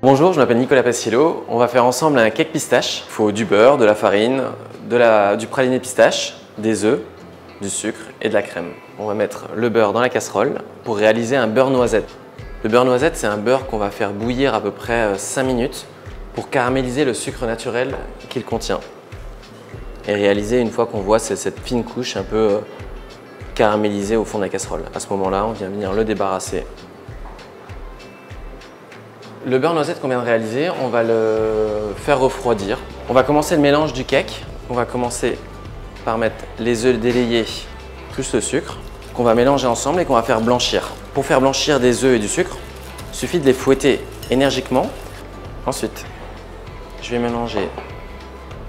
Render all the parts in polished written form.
Bonjour, je m'appelle Nicolas Paciello. On va faire ensemble un cake pistache. Il faut du beurre, de la farine, du praliné pistache, des œufs, du sucre et de la crème. On va mettre le beurre dans la casserole pour réaliser un beurre noisette. Le beurre noisette, c'est un beurre qu'on va faire bouillir à peu près 5 minutes pour caraméliser le sucre naturel qu'il contient. Et réaliser une fois qu'on voit cette fine couche un peu caramélisée au fond de la casserole. À ce moment-là, on vient venir le débarrasser. Le beurre noisette qu'on vient de réaliser, on va le faire refroidir. On va commencer le mélange du cake. On va commencer par mettre les œufs délayés plus le sucre qu'on va mélanger ensemble et qu'on va faire blanchir. Pour faire blanchir des œufs et du sucre, il suffit de les fouetter énergiquement. Ensuite, je vais mélanger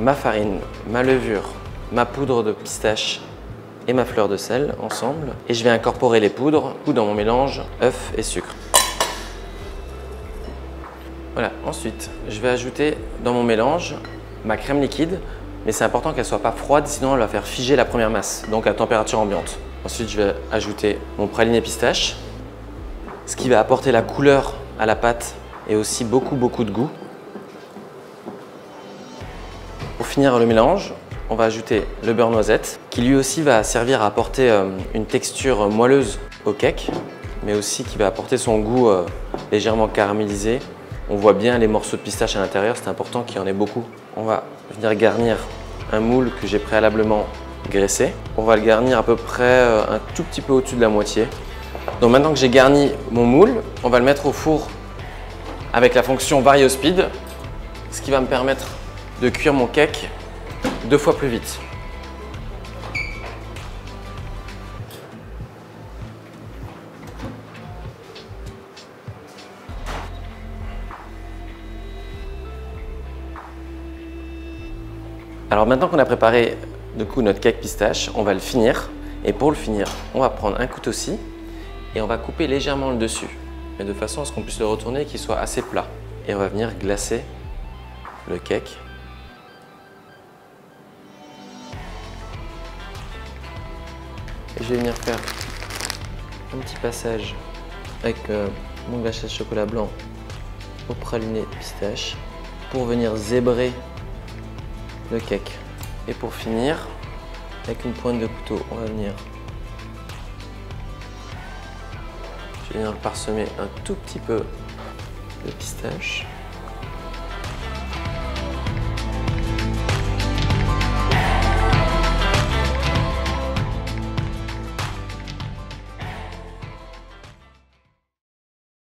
ma farine, ma levure, ma poudre de pistache et ma fleur de sel ensemble. Et je vais incorporer les poudres dans mon mélange œufs et sucre. Voilà. Ensuite, je vais ajouter dans mon mélange ma crème liquide, mais c'est important qu'elle ne soit pas froide, sinon elle va faire figer la première masse, donc à température ambiante. Ensuite, je vais ajouter mon praliné pistache, ce qui va apporter la couleur à la pâte et aussi beaucoup de goût. Pour finir le mélange, on va ajouter le beurre noisette, qui lui aussi va servir à apporter une texture moelleuse au cake, mais aussi qui va apporter son goût légèrement caramélisé. On voit bien les morceaux de pistache à l'intérieur, c'est important qu'il y en ait beaucoup. On va venir garnir un moule que j'ai préalablement graissé. On va le garnir à peu près un tout petit peu au-dessus de la moitié. Donc maintenant que j'ai garni mon moule, on va le mettre au four avec la fonction VarioSpeed, ce qui va me permettre de cuire mon cake 2 fois plus vite. Alors maintenant qu'on a préparé notre cake pistache, on va le finir. Et pour le finir, on va prendre un couteau-ci et on va couper légèrement le dessus, mais de façon à ce qu'on puisse le retourner et qu'il soit assez plat. Et on va venir glacer le cake. Et je vais venir faire un petit passage avec mon glaçage chocolat blanc au praliné pistache pour venir zébrer le cake. Et pour finir, avec une pointe de couteau, on va venir le parsemer un tout petit peu de pistache.